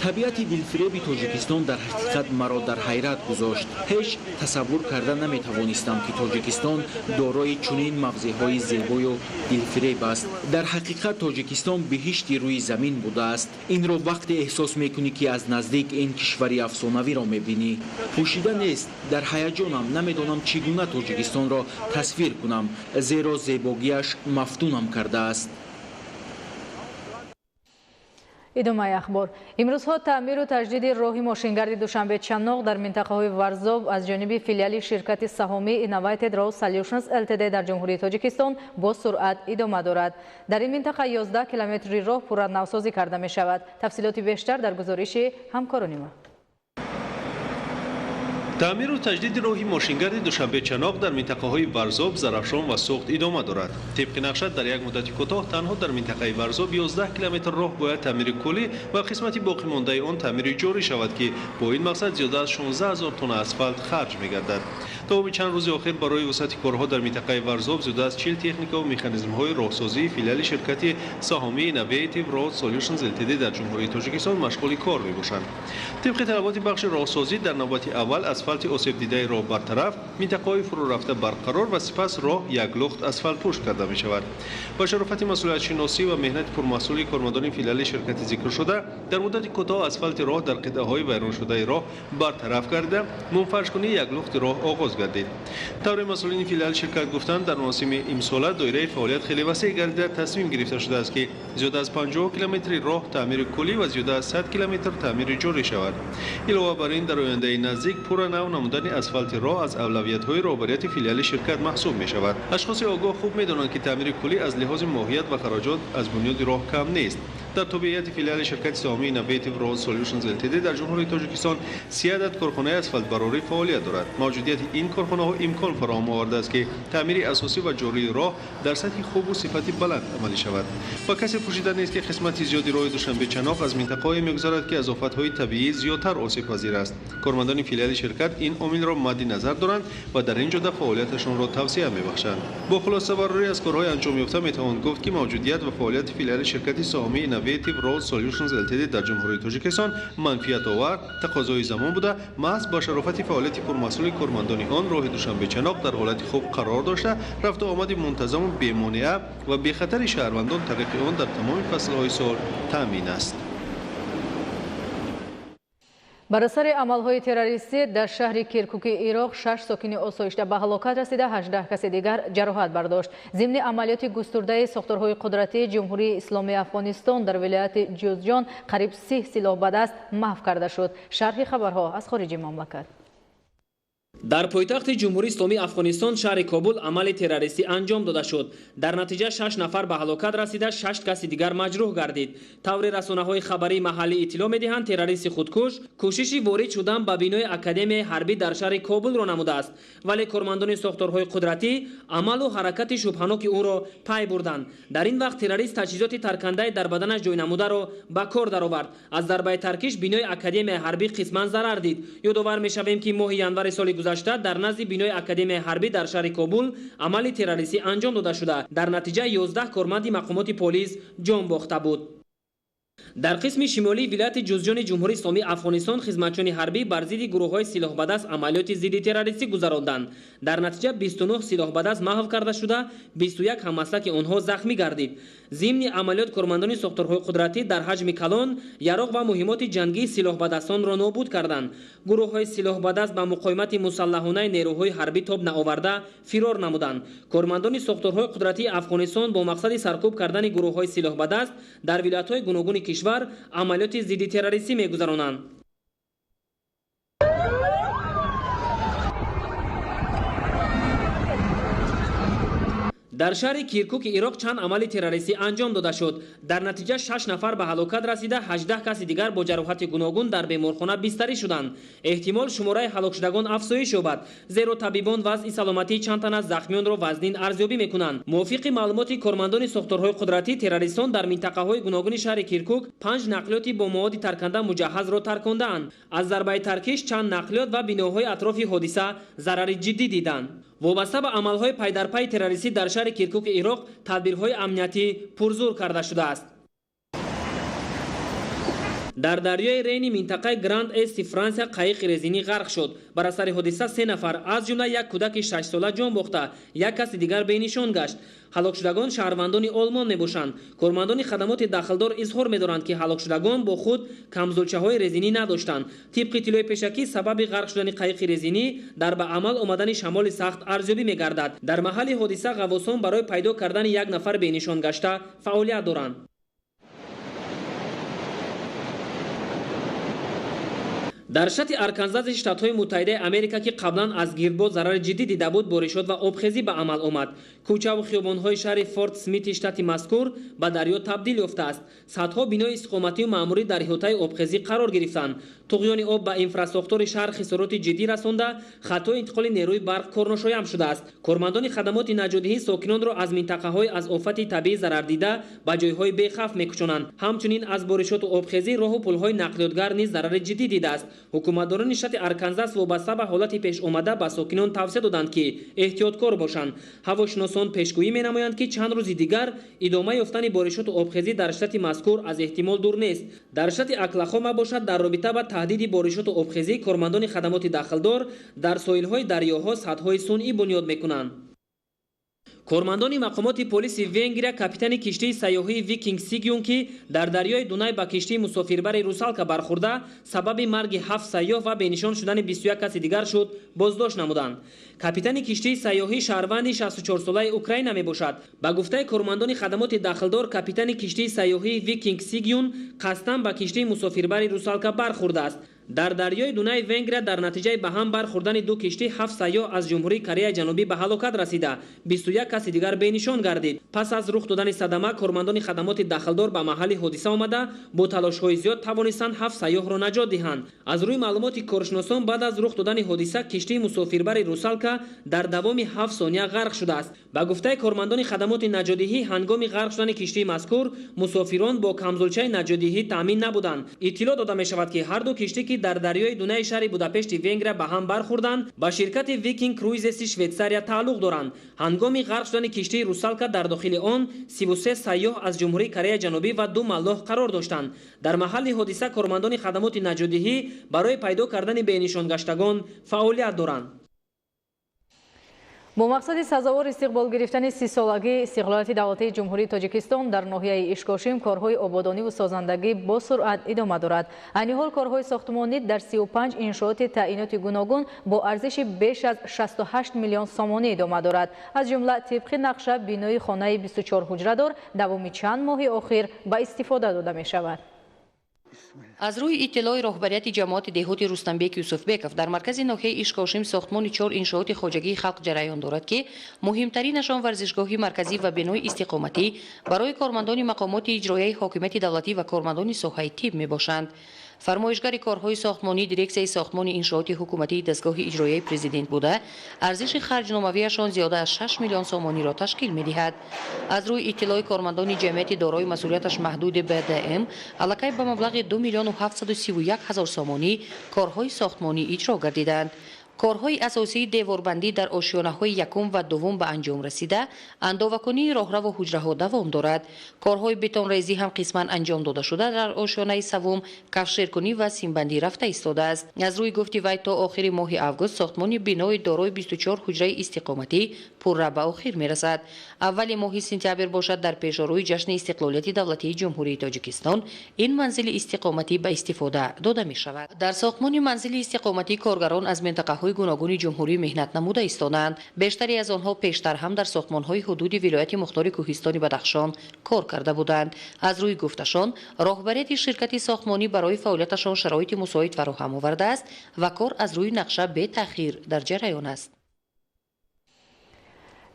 табиати дилфиреби Тоҷикистон дар ҳақиқат маро дар ҳайрат гузошт. ҳеҷ тасаввур карда наметавонистам ки Тоҷикистон дорои чунин мавзеъҳои зебою дилфиреб аст. дар ҳақиқат Тоҷикистон биҳишти рӯи замин будааст. инро вақте эҳсос мекунӣ ки аз наздик ин кишвари афсонавиро мебинӣ. пӯшида нест, дар ҳаяҷонам намедонам чӣ гуна Тоҷикистонро тасвир кунам, зеро зебогиаш мафтунам кардааст. идомаи ахбор. имрӯзҳо таъмиру таҷдиди роҳи мошингарди Душанбе-Чаноқ дар минтақаҳои Варзоб аз ҷониби филиали ширкати саҳомии Innovated Road Solutions Ltd дар ҷумҳурии Тоҷикистон бо суръат идома дорад. дар ин минтақа 11 километри роҳ пурра навсозӣ карда мешавад. тафсилоти бештар дар гузориши ҳамкорони мо. таъмиру таҷдиди роҳи мошингарди Душанбе-Чаноқ дар минтақаҳои Варзоб, Зарафшон ва Суғд идома дорад. тибқи нақша дар як муддати кӯтоҳ танҳо дар минтақаи Варзоб 11 километр роҳ бояд таъмири куллӣ ва қисмати боқимондаи он таъмири ҷорӣ шавад ки бо ин мақсад зиёда аз 16 000 тонна асфалт харҷ мегардад. тамоми чанд рӯзи охир барои вусъати корҳо дар минтақаи Варзоб зиёда аз 40 техникаву механизмҳои роҳсозии филиали ширкати саҳомии Innovated Road Solutions Ltd дар ҷумҳурии Тоҷикистон машғули кор мебошанд. тибқи талаботи бахши роҳсозӣ дар навбати аввал асфалти осебдидаи роҳ бартараф, минтақаҳои фурурафта барқарор ва сипас роҳ як лухт асфалтпӯш карда мешавад. ба шарофати масъулиятшиносӣ ва меҳнати пурмаҳсули кормандони филиали ширкати зикршуда дар муддати кӯтоҳ асфалти роҳ дар қитъаҳои вайроншудаи роҳ бартараф гардида мунфаршкунии як лухти роҳ оғоз гардид. тавре масъулини филиали ширкат гуфтанд дар мавсими имсола доираи фаъолият хеле васеъ гардида тасмим гирифта шудааст ки зиёда аз 50 километри роҳ таъмири куллӣ ва зиёда аз 100 километр таъмири ҷорӣ шавад. илова бар ин дар ояндаи наздик пурра нав намудани асфалти роҳ аз авлавиятҳои роҳбарияти филиали ширкат маҳсуб мешавад. ашхоси огоҳ хуб медонанд ки таъмири куллӣ аз лиҳози моҳият ва хароҷот аз бунёди роҳ кам нест. در تابعیت فیلیال شرکت سهامی اینوویتیو رود سولوشنز لتد در جمهوری تاجیکستان 30 عدد کارخانه اسفالت باراری فعالیت دارد. موجودیت این کارخانه ها امکان فراهم آورده است که تعمیر اساسی و جاری راه در سطح خوب و صفت بلند عملی شود. و کسی پوشیده نیست که قسمت زیادی راه دوشنبه چناق از منطقه‌ای می‌گذرد که از آفت‌های طبیعی زیادتر آسیب پذیر است. کارمندان فیلیال شرکت این عامل را مد نظر دارند و در این جهت فعالیتشان را توسعه می‌بخشند. با خلاصه برداری از کارهای انجام یافته می‌توان گفت که موجودیت و فعالیت فیلیال شرکت سهامی اینوویتیو رود سولوشنز لتد در جمهوری تاجیکستان منفعت آور، تقاضای زمان بوده، محض با شرافت فعالیت پرمسئول کارمندان آن راه دوشنبه چناق در حالت خوب قرار داشته، رفت و آمد منتظم و بی‌مانع و بی خطر شهروندان طریق آن در تمام فصل‌های سال تامین است. بر اثر عملهای تروریستی در شهر کرکوک عراق 6 ساکن آسایشده به هلاکت رسیده، 18 کس دیگر جراحت برداشت. ضمن عملیات گسترده ساختارهای قدرتی جمهوری اسلامی افغانستان در ولایت جوزجان قریب 30 سلاح به دست محو کرده شد. شرح خبرها از خارج مملکت. در پایتخت جمهوری اسلامی افغانستان شهر کابل عمل تروریستی انجام داده شد. در نتیجه 6 نفر به هلاکت رسیده، 6 کس دیگر مجروح گردید. طور رسانه‌های خبری محلی اطلاع می‌دهند تروریست خودکش کوششی وارد شدن به بینای اکادمی حربی در شهر کابل را نموده است، ولی کارمندان ساختارهای قدرتی عمل و حرکت شبهناک او را پی بردند. در این وقت تروریست تجهیزات ترکنده در بدنش جای نموده را به کار درآورد. از ضربه ترکش بینای اکادمی حربی قسماً ضرر دید. یادآور می‌شویم که ماه ینور سال گذشته در نزد بینای اکادمی حربی در شهر کابل عمل تروریستی انجام داده شده. در نتیجه 11 کارمند مقامات پلیس جان باخته بود. در قسم شمالی ولایت جوزجان جمهوری اسلامی افغانستان خدمتچیان حربی بر ضد گروه‌های سلاح به دست عملیات ضد تروریستی گذراندند. در نتیجه 29 سلاح به دست محو کرده شده، 21 هممسلک آنها زخمی گردید. ضمن عملیات کارمندان ساختارهای قدرتی در حجم کلان، یراق و مهمات جنگی سلاح به دستان را نابود کردند. گروه‌های سلاح به دست به مقاومت مسلحانه نیروهای حربی تاب نآورده فرار نمودند. کارمندان ساختارهای قدرتی افغانستان با مقصد سرکوب کردن گروه‌های سلاح به دست در ولایت‌های گوناگون کشور عملیات ضد تروریستی می‌گذرانند. در شهر کرکوک عراق چند عمل تروریستی انجام داده شد. در نتیجه 6 نفر به هلاکت رسیده، 18 کس دیگر با جراحت گوناگون در بیمارخانه بستری شدند. احتمال شماره هلاک شدگان افزایش یابد، زیرا طبیبان وضع سلامتی چند تن از زخمیان را وزنین ارزیابی میکنند. موافق معلومات کارمندان ساختارهای قدرتی، تروریستان در منطقه‌های گوناگون شهر کرکوک 5 نقلیاتی با مواد ترکنده مجهز را ترکاندند. از ضربه ترکش چند نقلیات و بناهای اطراف حادثه ضرر جدی دیدند. وابسته به عملهای پی در پی تروریستی در شهر کرکوک عراق تدبیرهای امنیتی پرزور کرده شده است. در دریای رین منطقه گراند است فرانسه قایق رزینی غرق شد. بر اثر حادثه 3 نفر از جمله یک کودک 6 ساله جان باخته، یک کس دیگر بینشان گشت. هلاک شدگان شهروندان آلمان میباشند. کارمندان خدمات داخلدار اظهار می‌دارند که هلاک شدگان با خود کمزلچه‌های رزینی نداشتند. طبق اطلاع پیشکی سبب غرق شدن قایق رزینی در به عمل آمدن شمال سخت ارزیابی می‌گردد. در محل حادثه غواصان برای پیدا کردن یک نفر بینشان گشته فعالیت دارند. در شط ارکانزاس شتات‌های متحده آمریکا که قبلا از گردباد ضرر جدی دیده بود، بارش شد و آبخیزی به عمل آمد. کوچه و خیابان‌های شهر فورت اسمیت شتات مذکور به دریا تبدیل یافته است. صدها بنای استقامتی و معموری در احاطه آبخیزی قرار گرفتند. طغیان آب به اینفراستراکچور شهر خسارات جدی رسانده، خطای انتقال نیروی برق کارناشایان شده است. کارمندان خدمات نجاتدهی ساکنان را از منطقه‌های از آفت طبیعی ضرر دیده به جای‌های بی‌خوف می‌کشانند. همچنین از بارشات و آبخیزی راه و پل‌های نقلیاتگر نیز ضرر جدی دیده است. حکومتداران شtat ارکانزاس وابسته به حالت پیش آمده به ساکنان توصیه دادند که احتیاطکار باشند. هواشناسان پیشگویی می‌نمایند که چند روز دیگر ادامه یافتن بارشات و آبخیزی در شtat مذکور از احتمال دور نیست. در شtat اکلاخوما باشد در رابطه با تهدید بارشات و آبخیزی، کارمندان خدمات داخلدار در ساحل‌های دریاها سدهای صنعی بنیاد می‌کنند. کارمندان مقامات پلیس ونگریا کاپیتان کشتی سیاحی ویکینگ سیگیون که در دریای دونای با کشتی مسافربر روسالکا برخورده سبب مرگ 7 سیاح و بینشان شدن 21 کس دیگر شد بازداشت نمودند. کاپیتان کشتی سیاحی شهروند 64 ساله اوکراین می باشد. با گفته کارمندان خدمات داخلدار، کاپیتان کشتی سیاحی ویکینگ سیگیون قصداً با کشتی مسافربر روسالکا برخورده است. در دریای دونای ونگریا در نتیجه به هم برخوردن دو کشتی 7 سیاح از جمهوری کره جنوبی به هلاکت رسیده 21 کس دیگر بینشان گردید. پس از رخ دادن صدمه کارمندان خدمات داخلدار به محل حادثه آمده با تلاش‌های زیاد توانستند 7 سیاح را نجات دهند. از روی معلومات کارشناسان بعد از رخ دادن حادثه کشتی مسافربر روسالکا در دوام 7 ثانیه غرق شده است. به گفته کارمندان خدمات نجات‌دهی هنگام غرق شدن کشتی مذکور مسافران با کمزلچه نجات‌دهی تامین نبودند. اطلاع داده می شود که هر دو کشتی که در دریای دونای شهر بوداپشت ونگریا به هم برخوردند با شرکت ویکینگ کرویزز شویتزاریا تعلق دارند. هنگام غرق شدن کشتی روسالکا در داخل آن 33 سیاح از جمهوری کره جنوبی و 2 ملاح قرار داشتند. در محل حادثه کارمندان خدمات نجات‌دهی برای پیدا کردن بینشان گشتگان فعالیت دارند. با مقصد سزاوار استقبال گرفتن 30 سالگی استقلالیت دولتی جمهوری تاجیکستان در ناحیه اشکاشیم کارهای آبادانی و سازندگی با سرعت ادامه دارد. عین حال کارهای ساختمانی در 35 انشاءات تعیینات گوناگون با ارزش بیش از 68 میلیون سومانی ادامه دارد. از جمله طبق نقشه بینای خانه 24 حجره دار دوام چند ماه اخیر به استفاده داده می شود. از روی اطلاع رهبریت جماعت دهاتی رستمبک یوسفبکов در مرکز ناحیه اشکاشیم ساختمان 4 انشاءات خواجگی خلق جریان دارد که مهمترینشان ورزشگاه مرکزی و بنای استقامتی برای کارمندان مقامات اجرایی حاکمیت دولتی و کارمندان ساحه طب می باشند. فرمایشگر کارهای ساختمانی دیرکسیای ساختمان انشاءات حکومتی دستگاه اجرایی پرزیدنت بوده ارزش خرجنامه‌ایشان زیاده از 6 میلیون سومانی را تشکیل می‌دهد. از روی اطلاع کارمندان جمعیت دارای مسئولیتش محدود به دائم الکی به مبلغ 2 میلیون و 731 هزار سومانی کارهای ساختمانی اجرا گردیدند. کارهای اساسی دیواربندی در آشیانه‌های یکم و دوم به انجام رسیده، اندازه‌کنی راهرو و حجره‌ها دوام دارد. کارهای بتون ریزی هم قسماً انجام داده شده در آشیانه سوم کفشرکنی و سیمبندی رفته ایستاده است. از روی گفتی وی تا آخر ماه آگوست ساختمان بنای دارای 24 حجره استقامتی پررو به آخر می‌رسد. اول ماه سپتامبر باشد در پیشروی جشن استقلالیت دولتی جمهوری تاجیکستان این منزل استقامتی به استفاده داده می‌شود. در ساختمان منزل استقامتی کارگران از منطقه‌های گوناگون جمهوری مهنت نموده ایستادند. بیشتری از آنها پیشتر هم در ساختمان‌های حدود ولایت مختار کوهستانی بدخشان کار کرده بودند. از روی گفتشان راهبریت شرکت ساختمانی برای فعالیتشان شرایط مساعد فراهم آورده است و کار از روی نقشه به تأخیر در جریان است.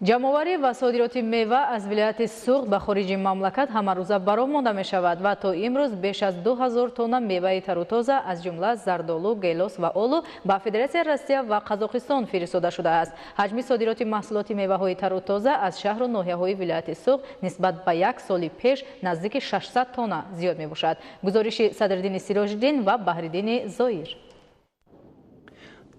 جمع‌آوری و صادرات میوه از ولایت سوغد به خارج مملکت همه روزه برآمد مانده می شود و تا امروز بیش از 2000 تن میوه تر و تازه از جمله زردآلو، گیلاس و آلو به فدراسیای روسیه و قزاقستان فرستاده شده است. حجم صادرات محصولات میوه‌های تر و تازه از شهر و ناحیه‌های ولایت سوغد نسبت به یک سال پیش نزدیک 600 تن زیاد می باشد. گزارش صدرالدین سیراج‌الدین و بحرالدین زایر.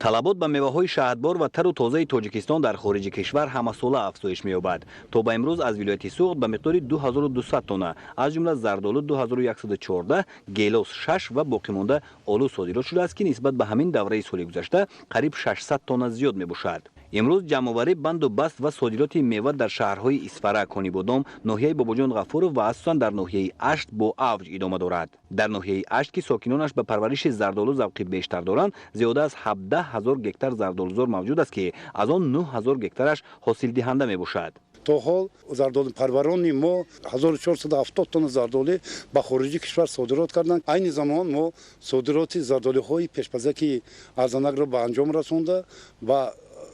талабот ба меваҳои шаҳрбор ва тару тозаи тоҷикистон дар хориҷи кишвар ҳамасола афзоиш меёбад. То ба имрӯз аз вилояти суғд ба миқдори 2200 тонна, аз ҷумла зардолу 2114, гелос 6 ва боқимонда олу содирот шудааст ки нисбат ба ҳамин давраи соли гузашта қариб 600 тонна зиёд мебошад. имрӯз ҷамъоварӣ банду баст ва содироти мева дар шаҳрҳои исфара, конибодом, ноҳияи бобоҷон ғафуров ва асосан дар ноҳияи ашт бо авҷ идома дорад. дар ноҳияи ашт ки сокинонаш ба парвариши зардолу завқи бештар доранд, зиёда аз 17 000 гектар зардолузор мавҷуд аст ки аз он 9 000 гектараш ҳосилдиҳанда мебошад. то ҳол зардоли парварони мо 1470 тонна зардоли ба хориҷи кишвар содирот карданд. айни замон мо содироти зардолиҳои пешпазаки арзанакро ба анҷом расонда ба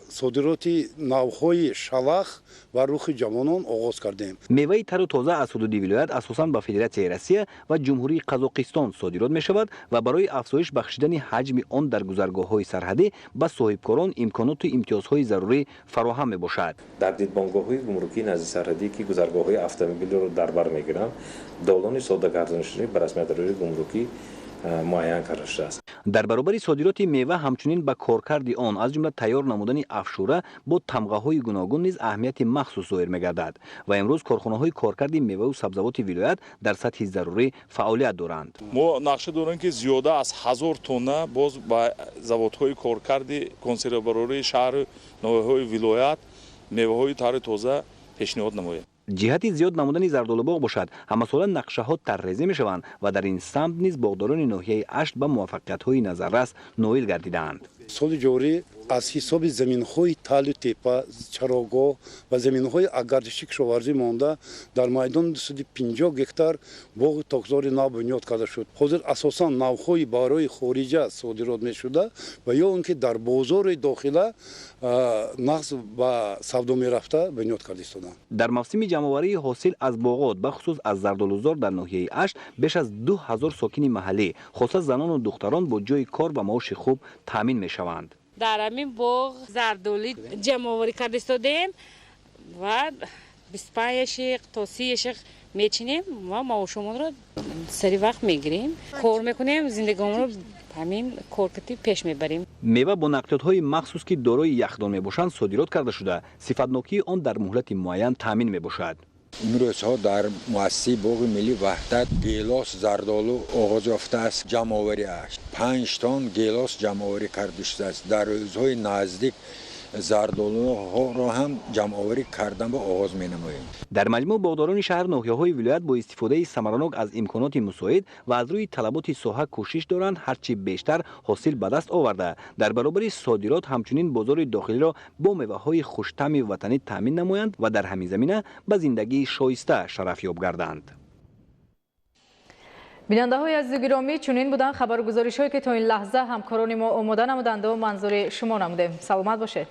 صادراتی نوهای شلاخ و روخ جوانان آغاز کردیم. میوه تر و تازه از حدود ولایت اساساً به فدراسیای روسیه و جمهوری قزاقستان صادرات می شود و برای افزایش بخشیدن حجم آن در گذرگاه‌های سرحدی به صاحبکاران امکانات و امتیازهای ضروری فراهم می باشد. در دیدبانگاه‌های گمرکی نزدیک سرحدی که گذرگاه‌های اتومبیل را در بر می‌گیرند، دالان سوداگردانی به رسمیت روی گمرکی معین کرده شده است. در برابر صادرات میوه همچنین به کارکرد آن از جمله تیار نمودن افشوره با تمغه‌های گوناگون نیز اهمیت مخصوص ظاهر می‌گردد و امروز کارخانه‌های کارکرد میوه و سبزیجات ولایت در سطح ضروری فعالیت دارند. ما نقشه داریم که زیاده از 1000 تن باز با زوادهای کارکرد کنسروبراری شهر ناحیه‌های ولایت میوه‌های تر تازه پیشنهاد نماییم. جهتی زیاد نمودن زردآلو باغ باشد، همساله نقشه ها طرحریزی می شوند و در این سمت نیز باغداران ناحیه اشت به موفقیت های نظررس نائل گردیدند. سال جاری аз ҳисоби заминҳои талу тепа чароғоҳ ва заминҳои агардиши кишоварзӣ монда дар майдони 250 гектар боғи токзори нав бунёд карда шуд. ҳозир асосан навҳои барои хориҷа содирот мешуда ва ё он ки дар бозори дохила нағз ба савдо мерафта бунёд карда истоданд. дар мавсими ҷамъоварии ҳосил аз боғот бахусус аз зардолузор дар ноҳияи Ашт беш аз 2000 сокини маҳаллӣ хоса занону духтарон бо ҷойи кор ва маоши хуб таъмин мешаванд. дар ҳамин боғ зардолӣ ҷамъоварӣ карда истодем ва 25 то 30 мечинем ва маошамонро сари вақт мегирем, кор мекунем, зиндагиамонро ҳамин коркати пеш мебарем. мева бо нақлиётҳои махсус ки дорои яхдон мебошанд содирот карда шуда, сифатнокии он дар муҳлати муайян таъмин мебошад. имрӯзҳо дар муассисаи боғи миллии ваҳдат гелос зардолу оғоз ёфтааст. ҷамъоварӣ Ашт 5 тонн гелос ҷамъоварӣ карда шудааст. дар рӯзҳои наздик зардолуҳоро ҳам ҷамъоварӣ кардан ба оғоз менамоем. дар маҷмӯъ боғдорони шаҳр ноҳияҳои вилоят бо истифодаи самаранок аз имконоти мусоид ва аз рӯи талаботи соҳа кӯшиш доранд ҳарчи бештар ҳосил ба даст оварда дар баробари содирот ҳамчунин бозори дохилиро бо меваҳои хуштаъми ватанӣ таъмин намоянд ва дар ҳамин замина ба зиндагии шоиста шарафёб гарданд. бинандаҳои азизи гиромӣ, чунин буданд хабаргузоришҳое ки то ин лаҳза ҳамкорони мо омода намуданду манзури шумо намудем. саломат бошед.